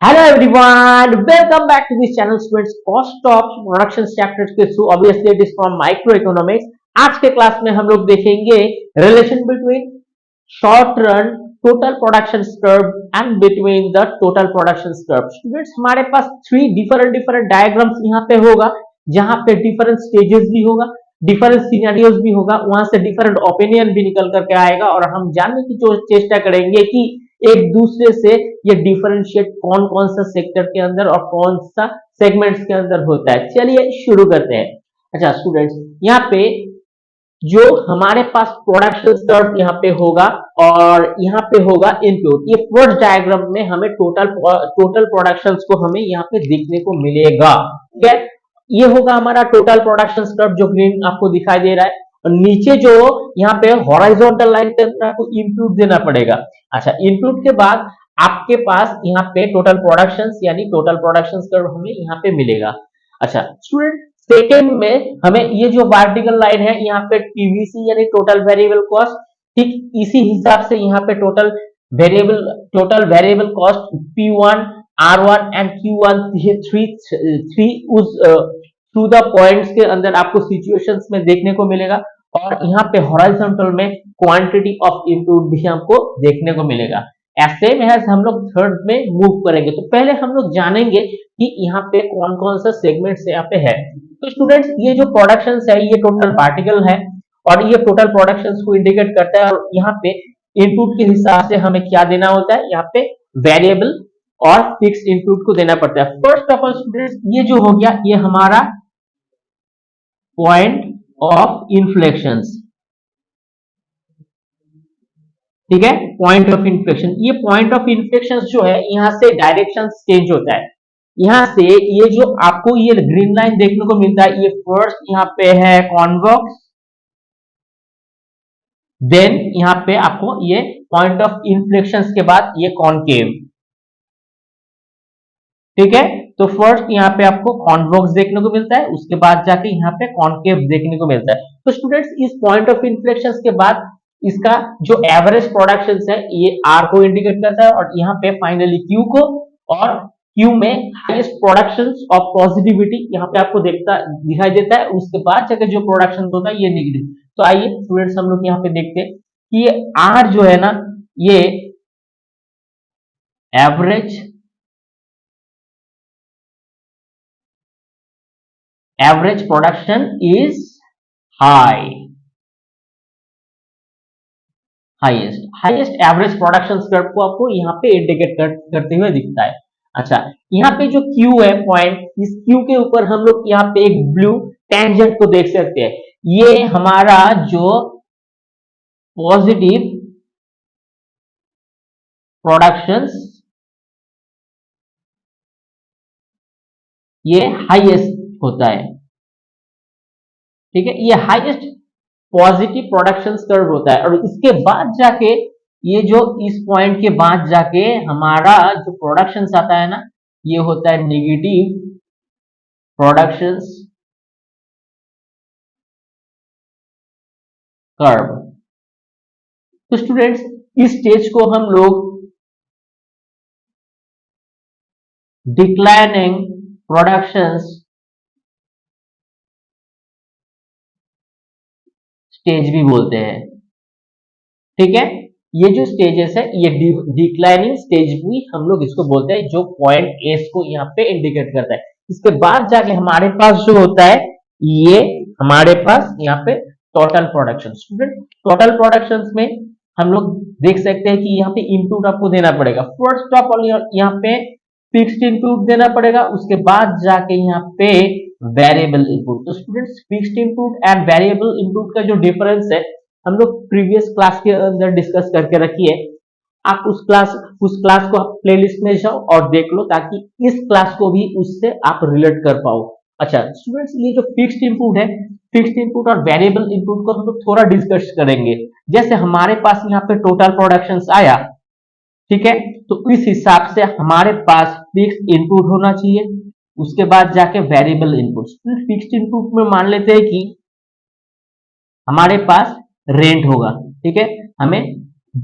Hello everyone, welcome back to this channel students. Cost of production chapters के through obviously it is from microeconomics. आज के class में हम लोग देखेंगे relation between short run total production curve and between the total production curve. Students हमारे पास three different diagrams यहाँ पे होगा, जहाँ पे different stages भी होगा, डिफरेंट सिनेरियोज भी होगा, वहां से डिफरेंट ओपिनियन भी निकल करके आएगा और हम जानने की चेष्टा करेंगे कि एक दूसरे से ये डिफरेंशिएट कौन कौन सा सेक्टर के अंदर और कौन सा सेगमेंट्स के अंदर होता है। चलिए शुरू करते हैं। अच्छा स्टूडेंट्स, यहाँ पे जो हमारे पास प्रोडक्शन कर्व यहाँ पे होगा और यहाँ पे होगा इनपुट। ये फर्स्ट डायग्राम में हमें टोटल प्रोडक्शंस को हमें यहाँ पे देखने को मिलेगा। ठीक है, ये होगा हमारा टोटल प्रोडक्शन कर्व जो ग्रीन आपको दिखाई दे रहा है, और नीचे जो यहाँ पे हॉरिजॉन्टल लाइन के अंदर आपको इनपुट देना पड़ेगा। अच्छा, इनपुट के बाद आपके पास यहाँ पे टोटल प्रोडक्शंस यानी टोटल प्रोडक्शन कर्व हमें यहाँ पे मिलेगा। अच्छा स्टूडेंट, सेकेंड में हमें ये जो वर्टिकल लाइन है यहाँ पे टीवीसी यानी टोटल वेरिएबल कॉस्ट, ठीक इसी हिसाब से यहाँ पे total variable cost P1 R1 and Q1 three उस थ्रू द पॉइंट्स के अंदर आपको सिचुएशंस में देखने को मिलेगा, और यहाँ पे हॉरिजॉन्टल में क्वांटिटी ऑफ इनपुट भी हमको देखने को मिलेगा। ऐसे में हम लोग थर्ड में मूव करेंगे, तो पहले हम लोग जानेंगे कि यहाँ पे कौन कौन सा सेगमेंट्स यहाँ पे है। तो स्टूडेंट्स, ये जो प्रोडक्शन है ये टोटल पार्टिकल है और ये टोटल प्रोडक्शन को इंडिकेट करता है, और यहाँ पे इनपुट के हिसाब से हमें क्या देना होता है, यहाँ पे वेरिएबल और फिक्स इनपुट को देना पड़ता है। फर्स्ट ऑफ ऑल स्टूडेंट्स, ये जो हो गया ये हमारा पॉइंट ऑफ इन्फ्लेक्शंस। ठीक है, पॉइंट ऑफ इन्फ्लेक्शन, ये पॉइंट ऑफ इन्फ्लेक्शन जो है यहाँ से डायरेक्शन चेंज होता है। यहाँ से ये जो आपको ये ग्रीन लाइन देखने को मिलता है, ये फर्स्ट यहाँ पे है कॉन्वेक्स, देन यहाँ पे आपको ये पॉइंट ऑफ इन्फ्लेक्शन के बाद ये कॉनकेव। ठीक है, तो फर्स्ट यहाँ पे आपको कॉन्वेक्स देखने को मिलता है, उसके बाद जाके यहाँ पे कॉनकेव देखने को मिलता है। तो स्टूडेंट्स, इस पॉइंट ऑफ इन्फ्लेक्शन के बाद इसका जो एवरेज प्रोडक्शन है ये R को इंडिकेट करता है, और यहाँ पे फाइनली Q को, और Q में हाईएस्ट प्रोडक्शन ऑफ पॉजिटिविटी यहाँ पे आपको दिखाई देता है। उसके बाद जाके जो प्रोडक्शन होता है ये नेगेटिव। तो आइए स्टूडेंट्स हम लोग यहाँ पे देखते हैं कि ये R जो है ना, ये average production is highest average production curve को आपको यहाँ पे इंडिकेट करते हुए दिखता है। अच्छा, यहाँ पे जो Q है पॉइंट, इस Q के ऊपर हम लोग यहाँ पे एक ब्लू टेंजेंट को देख सकते हैं। ये हमारा जो पॉजिटिव प्रोडक्शंस, ये हाईएस्ट होता है। ठीक है, ये हाईएस्ट पॉजिटिव प्रोडक्शन कर्व होता है, और इसके बाद जाके ये जो इस पॉइंट के बाद जाके हमारा जो प्रोडक्शन आता है ना, ये होता है नेगेटिव प्रोडक्शन कर्व। तो स्टूडेंट्स, इस स्टेज को हम लोग डिक्लाइनिंग प्रोडक्शंस स्टेज भी बोलते हैं। ठीक है, ये जो स्टेजेस है ये डिक्लाइनिंग स्टेज भी हम लोग इसको बोलते हैं, जो पॉइंट एस को यहाँ पे इंडिकेट करता है। इसके बाद जाके हमारे पास जो होता है ये हमारे पास यहाँ पे total production. Student, total production में हम लोग देख सकते हैं कि यहाँ पे इनपुट आपको देना पड़ेगा। फर्स्ट ऑफ ऑल यहाँ पे फिक्स्ड इनपुट देना पड़ेगा, उसके बाद जाके यहाँ पे वेरिएबल इनपुट। तो students, fixed input and variable input का जो डिफरेंस है हम लोग प्रीवियस क्लास के अंदर डिस्कस करके रखी है। आप उस क्लास को आप प्लेलिस्ट में जाओ और देख लो, ताकि इस क्लास को भी उससे आप रिलेट कर पाओ। अच्छा स्टूडेंट्स, ये जो फिक्स्ड इनपुट है, फिक्स्ड इनपुट और वेरिएबल इनपुट को हम लोग थोड़ा डिस्कस करेंगे। जैसे हमारे पास यहाँ पे टोटल प्रोडक्शन आया, ठीक है, तो इस हिसाब से हमारे पास फिक्स्ड इनपुट होना चाहिए, उसके बाद जाके वेरिएबल इनपुट। फिक्स्ड इनपुट में मान लेते हैं कि हमारे पास रेंट होगा। ठीक है, हमें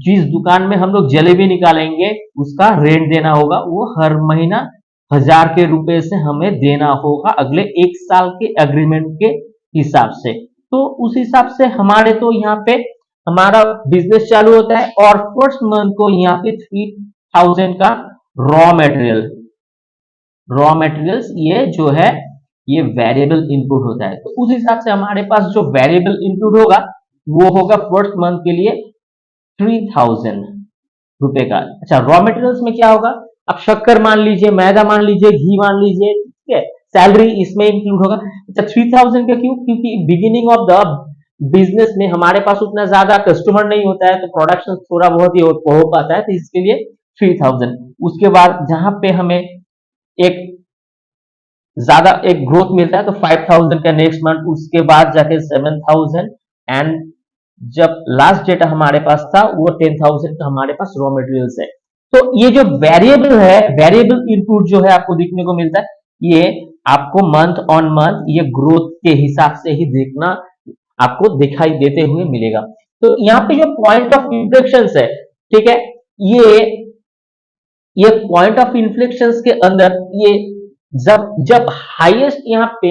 जिस दुकान में हम लोग जलेबी निकालेंगे उसका रेंट देना होगा, वो हर महीना 1000 के रुपए से हमें देना होगा अगले 1 साल के एग्रीमेंट के हिसाब से। तो उस हिसाब से हमारे तो यहाँ पे हमारा बिजनेस चालू होता है और फर्स्ट मंथ को यहाँ पे 3000 का रॉ मटेरियल, रॉ मटेरियल्स ये जो है ये वेरिएबल इनपुट होता है। तो उस हिसाब से हमारे पास जो वेरिएबल इनपुट होगा वो होगा फर्स्ट मंथ के लिए 3000 रुपए का। अच्छा, रॉ मटेरियल्स में क्या होगा, अब शक्कर मान लीजिए, मैदा मान लीजिए, घी मान लीजिए, ठीक है, सैलरी इसमें इंक्लूड होगा। अच्छा, 3000 का क्यों? क्योंकि बिगिनिंग ऑफ द बिजनेस में हमारे पास उतना ज्यादा कस्टमर नहीं होता है, तो प्रोडक्शन थोड़ा बहुत ही हो पाता है, तो इसके लिए 3000। उसके बाद जहां पे हमें एक ज्यादा एक ग्रोथ मिलता है तो 5000 का नेक्स्ट मंथ, उसके बाद जाके 7000, एंड जब लास्ट डेटा हमारे पास था वो 10,000 का हमारे पास रॉ मटेरियल्स है। तो ये जो वेरिएबल है, वेरिएबल इनपुट जो है आपको देखने को मिलता है, ये आपको मंथ ऑन मंथ ये ग्रोथ के हिसाब से ही देखना आपको दिखाई देते हुए मिलेगा। तो यहाँ पे जो पॉइंट ऑफ इन्फ्लेक्शन है, ठीक है, ये पॉइंट ऑफ इन्फ्लेक्शन के अंदर ये जब जब हाईएस्ट यहाँ पे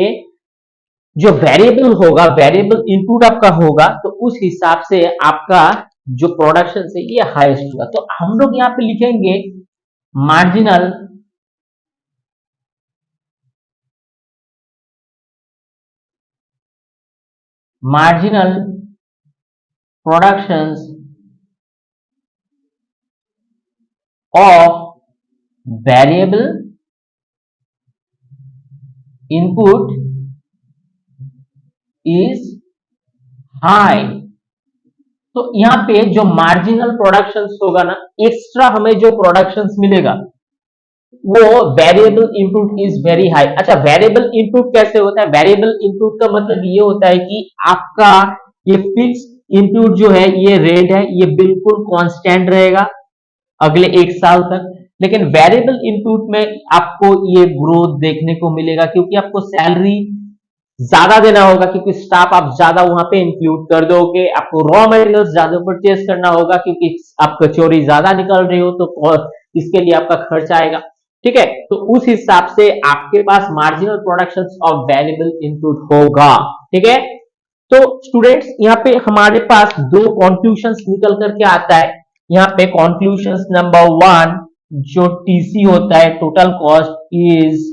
जो वेरिएबल होगा, वेरिएबल इनपुट आपका होगा, तो उस हिसाब से आपका जो प्रोडक्शन है ये हाईएस्ट होगा। तो हम लोग यहाँ पे लिखेंगे marginal productions of variable input is high. तो यहाँ पे जो मार्जिनल प्रोडक्शंस होगा ना, एक्स्ट्रा हमें जो प्रोडक्शंस मिलेगा वो variable input is very high. अच्छा, वेरिएबल इनपुट कैसे होता है? वेरिएबल इनपुट का मतलब ये होता है कि आपका ये फिक्स इनपुट जो है, ये रेट है, ये बिल्कुल कांस्टेंट रहेगा अगले 1 साल तक। लेकिन वेरिएबल इनपुट में आपको ये ग्रोथ देखने को मिलेगा, क्योंकि आपको सैलरी ज्यादा देना होगा, क्योंकि स्टाफ आप ज्यादा वहां पे इंक्लूड कर दोगे, आपको रॉ मटेरियल्स ज्यादा परचेज करना होगा, क्योंकि आप कचौरी ज्यादा निकल रही हो तो इसके लिए आपका खर्च आएगा, ठीक है। तो उस हिसाब से आपके पास marginal production of variable input होगा, ठीक है। तो स्टूडेंट्स यहाँ पे हमारे पास दो कॉन्क्लूजन निकल करके आता है। यहाँ पे कॉन्क्लूजन नंबर 1 जो टीसी होता है, total cost is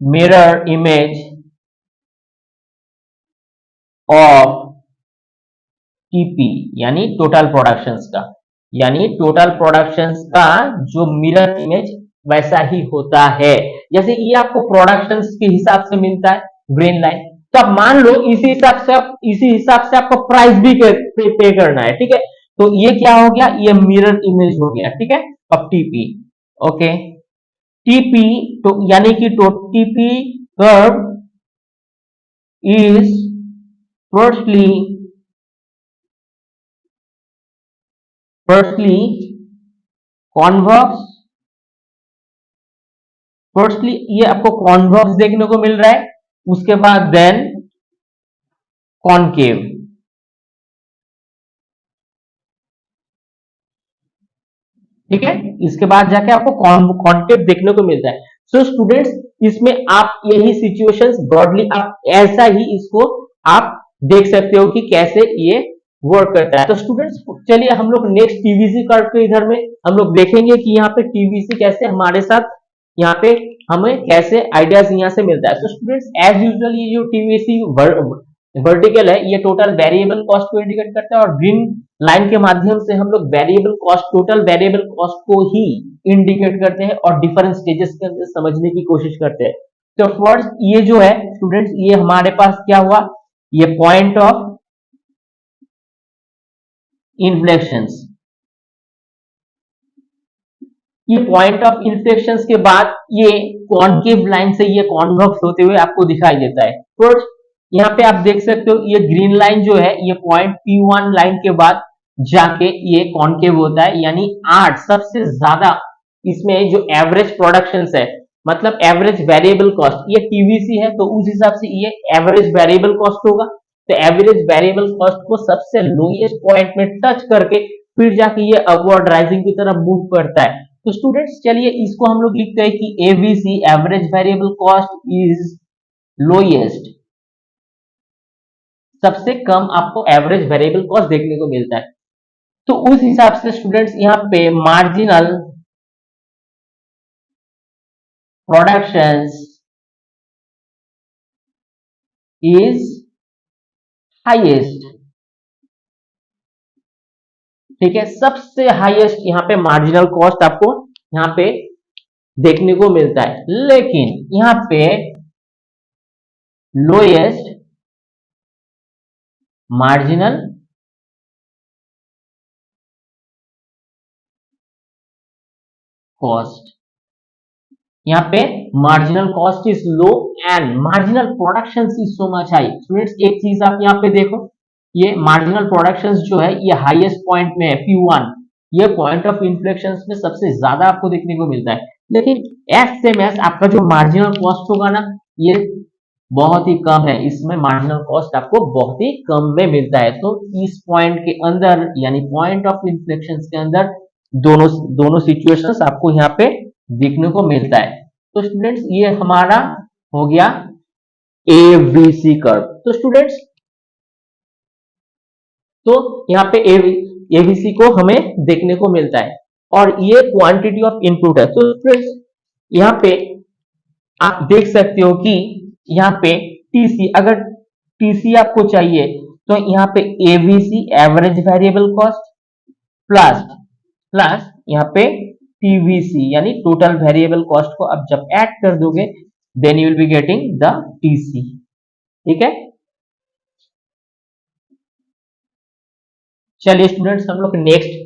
mirror image of TP, यानी टोटल प्रोडक्शंस का, यानी टोटल प्रोडक्शंस का जो मिरर इमेज वैसा ही होता है। जैसे ये आपको प्रोडक्शंस के हिसाब से मिलता है ग्रीन लाइन, तो आप मान लो इसी हिसाब से आपको प्राइस भी पे करना है, ठीक है। तो ये क्या हो गया, ये मिरर इमेज हो गया, ठीक है, अब टीपी, ओके। टीपी तो यानी कि TP curve is firstly convex, firstly ये आपको कॉन्वेक्स देखने को मिल रहा है, उसके बाद देन कॉनकेव, ठीक है, इसके बाद जाके आपको कॉन्केव देखने को मिलता है। सो स्टूडेंट्स, इसमें आप यही सिचुएशंस ब्रॉडली आप ऐसा ही इसको आप देख सकते हो कि कैसे ये वर्क करता है। तो स्टूडेंट्स चलिए हम लोग नेक्स्ट टीवीसी कर्व के इधर में हम लोग देखेंगे कि यहाँ पे टीवीसी कैसे हमारे साथ यहाँ पे हमें कैसे आइडियाज यहाँ से मिलता है। तो स्टूडेंट्स एज यूजुअल ये जो टीवीसी वर्टिकल है ये टोटल वेरिएबल कॉस्ट को इंडिकेट करता है, और ग्रीन लाइन के माध्यम से हम लोग variable cost, total variable cost को ही इंडिकेट करते हैं और डिफरेंट स्टेजेस के अंदर समझने की कोशिश करते हैं। तो फर्स्ट ये जो है स्टूडेंट्स, ये हमारे पास क्या हुआ, ये पॉइंट ऑफ इन्फ्लेक्शंस, ये पॉइंट ऑफ इन्फ्लेक्शन के बाद ये कॉनकेव लाइन से ये कॉन्वेक्स होते हुए आपको दिखाई देता है। फर्स्ट यहाँ पे आप देख सकते हो ये ग्रीन लाइन जो है ये पॉइंट P1 लाइन के बाद जाके ये कॉनकेव होता है, यानी 8 सबसे ज्यादा इसमें जो एवरेज प्रोडक्शन है, मतलब एवरेज वेरिएबल कॉस्ट, ये टीवीसी है तो उस हिसाब से ये एवरेज वेरिएबल कॉस्ट होगा। तो एवरेज वेरिएबल कॉस्ट को सबसे लोएस्ट पॉइंट में टच करके फिर जाके ये अपवर्ड राइजिंग की तरफ मूव करता है। तो स्टूडेंट्स चलिए इसको हम लोग लिखते हैं कि AVC average variable cost is lowest, सबसे कम आपको एवरेज वेरिएबल कॉस्ट देखने को मिलता है। तो उस हिसाब से स्टूडेंट्स यहाँ पे मार्जिनल प्रोडक्शंस इज हाईएस्ट, ठीक है, सबसे हाईएस्ट यहाँ पे मार्जिनल कॉस्ट आपको यहाँ पे देखने को मिलता है, लेकिन यहाँ पे लोएस्ट मार्जिनल कॉस्ट, यहाँ पे marginal cost is low and marginal production is so much high. Students एक चीज आप यहाँ पे देखो, ये मार्जिनल प्रोडक्शन जो है ये हाईएस्ट पॉइंट में है P1, ये पॉइंट ऑफ इन्फ्लेक्शन में सबसे ज्यादा आपको देखने को मिलता है, लेकिन एसएमएस आपका जो मार्जिनल कॉस्ट होगा ना ये बहुत ही कम है, इसमें मार्जिनल कॉस्ट आपको बहुत ही कम में मिलता है। तो इस पॉइंट के अंदर यानी पॉइंट ऑफ इन्फ्लेक्शन के अंदर दोनों सिचुएशंस आपको यहाँ पे देखने को मिलता है। तो स्टूडेंट्स ये हमारा हो गया एवीसी कर्व। तो स्टूडेंट्स तो यहाँ पे एवीसी को हमें देखने को मिलता है और ये क्वांटिटी ऑफ इनपुट है। तो स्टूडेंट्स यहाँ पे आप देख सकते हो कि यहाँ पे टीसी, अगर टीसी आपको चाहिए तो यहाँ पे AVC average variable cost plus यहाँ पे टीवीसी यानी टोटल वेरिएबल कॉस्ट को आप जब ऐड कर दोगे then you will be getting the TC, ठीक है। चलिए स्टूडेंट्स हम लोग नेक्स्ट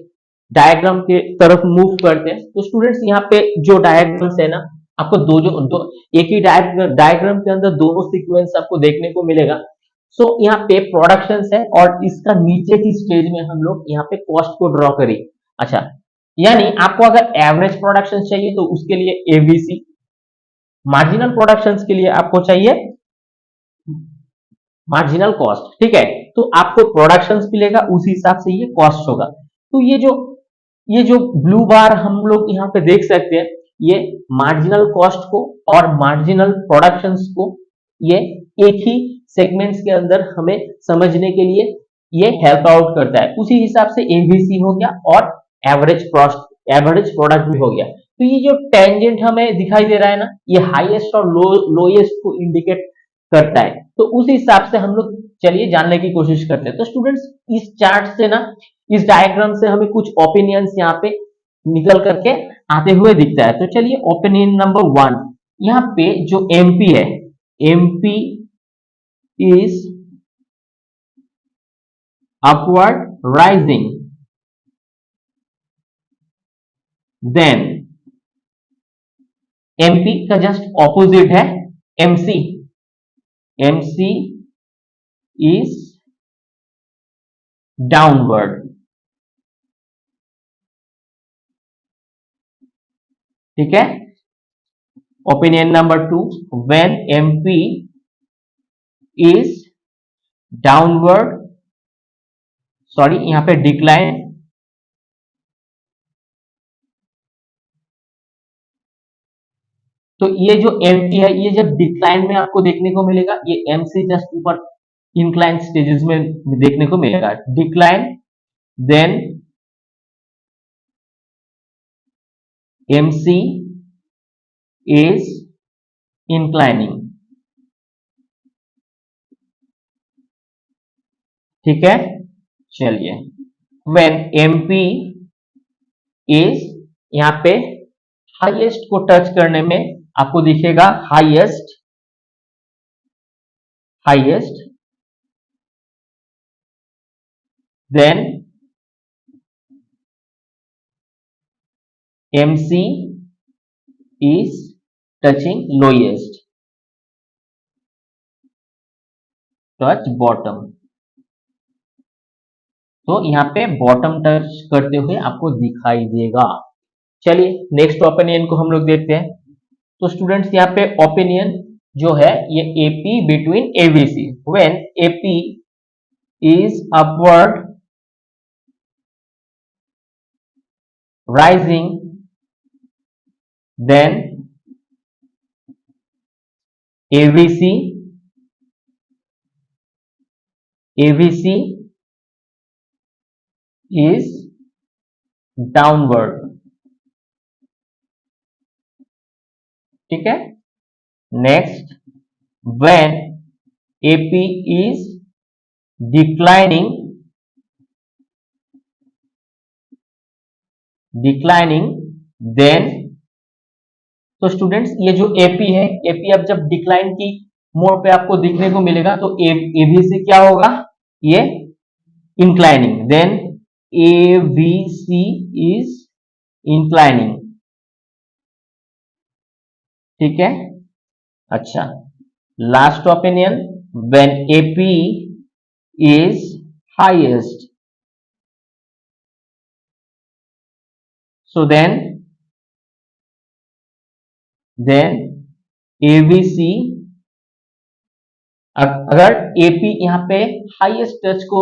डायग्राम के तरफ मूव करते हैं। तो स्टूडेंट्स यहाँ पे जो डायग्राम्स है ना आपको दो एक ही डायग्राम के अंदर दोनों सीक्वेंस आपको देखने को मिलेगा। सो यहाँ पे प्रोडक्शन है और इसका नीचे की स्टेज में हम लोग यहाँ पे कॉस्ट को ड्रॉ करें। अच्छा, यानी आपको अगर एवरेज प्रोडक्शन चाहिए तो उसके लिए एवीसी, मार्जिनल प्रोडक्शन के लिए आपको चाहिए मार्जिनल कॉस्ट, ठीक है। तो आपको प्रोडक्शन मिलेगा उस हिसाब से ये कॉस्ट होगा। तो ये जो ब्लू बार हम लोग यहाँ पे देख सकते हैं ये मार्जिनल कॉस्ट को और मार्जिनल प्रोडक्शंस को ये एक ही सेगमेंट्स के अंदर हमें समझने के लिए ये हेल्प आउट करता है। उसी हिसाब से एवीसी हो गया और एवरेज प्रोडक्ट भी हो गया। तो ये जो टेंजेंट हमें दिखाई दे रहा है ना ये हाईएस्ट और लोएस्ट को इंडिकेट करता है। तो उस हिसाब से हम लोग चलिए जानने की कोशिश करते हैं। तो स्टूडेंट्स इस चार्ट से ना इस डायग्राम से हमें कुछ ओपिनियंस यहाँ पे निकल करके आते हुए दिखता है। तो चलिए ओपिनियन नंबर 1, यहाँ पे जो एमपी है, MP is upward rising, then MP का जस्ट ऑपोजिट है एमसी, एमसी इज डाउनवर्ड, ठीक है। Opinion number 2, when MP is downward, sorry यहां पे डिक्लाइन, तो ये जो एमपी है ये जब डिक्लाइन में आपको देखने को मिलेगा, ये एमसी जस्ट ऊपर इंक्लाइन स्टेजेस में देखने को मिलेगा, decline, then MC is inclining, ठीक है। चलिए व्हेन एमपी इज यहां पे हाईएस्ट को टच करने में आपको दिखेगा highest, then MC is touching lowest, touch bottom, तो यहाँ पे बॉटम टच करते हुए आपको दिखाई देगा। चलिए नेक्स्ट ओपिनियन को हम लोग देखते हैं। तो स्टूडेंट्स यहाँ पे ओपिनियन जो है ये AP between AVC, when AP is upward rising, then AVC is downward. ठीक है. Next, when AP is declining, then तो स्टूडेंट्स ये जो एपी है, एपी अब जब डिक्लाइन की मोड पे आपको दिखने को मिलेगा तो एबी से क्या होगा, ये inclining, then AVC is inclining. ठीक है. अच्छा, last opinion, when AP is highest, so then ABC, अगर AP यहाँ पे हाईएस्ट टच को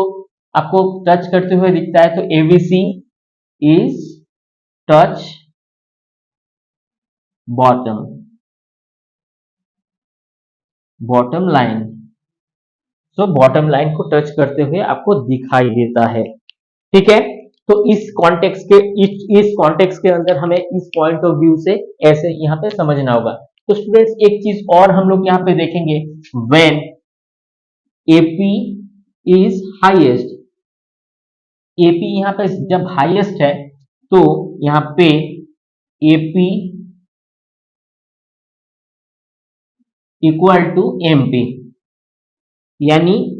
आपको टच करते हुए दिखता है तो ABC is touch bottom line. So bottom line को टच करते हुए आपको दिखाई देता है. ठीक है. तो इस कॉन्टेक्स्ट के अंदर हमें इस पॉइंट ऑफ व्यू से ऐसे यहाँ पे समझना होगा. तो स्टूडेंट्स एक चीज और हम लोग यहाँ पे देखेंगे, when AP is highest, AP यहाँ पे जब हाईएस्ट है तो यहाँ पे एपी इक्वल टू एमपी, यानी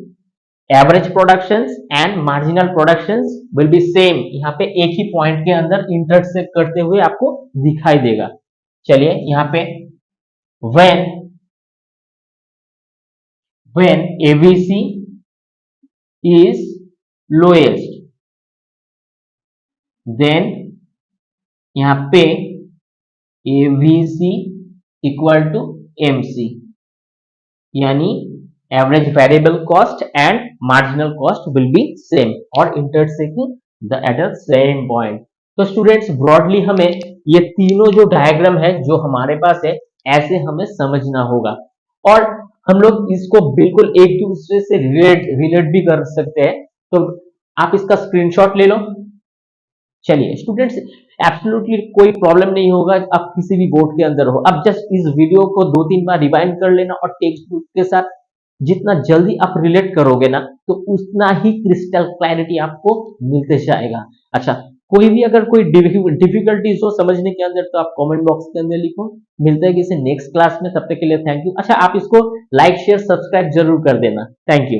average productions and marginal productions will be same. यहाँ पे एक ही पॉइंट के अंदर इंटरसेक्ट करते हुए आपको दिखाई देगा. चलिए यहाँ पे when AVC is lowest, then यहाँ पे AVC इक्वल टू MC, यानी average variable cost and marginal cost will be same और intersecting the at the same point. तो स्टूडेंट्स ब्रॉडली हमें ये तीनों जो डायग्राम है जो हमारे पास है ऐसे हमें समझना होगा और हम लोग इसको बिल्कुल एक दूसरे से रिलेट भी कर सकते हैं. तो आप इसका स्क्रीनशॉट ले लो. चलिए स्टूडेंट्स, एब्सोल्युटली कोई प्रॉब्लम नहीं होगा आप किसी भी बोर्ड के अंदर हो. अब जस्ट इस वीडियो को 2-3 बार रिवाइंड कर लेना और टेक्स्ट बुक के साथ जितना जल्दी आप रिलेट करोगे ना तो उतना ही क्रिस्टल क्लैरिटी आपको मिलते जाएगा. अच्छा, कोई भी अगर कोई डिफिकल्टीज हो समझने के अंदर तो आप कमेंट बॉक्स के अंदर लिखो. मिलते हैं किसी नेक्स्ट क्लास में, तब तक के लिए थैंक यू. अच्छा, आप इसको लाइक शेयर सब्सक्राइब जरूर कर देना. Thank you.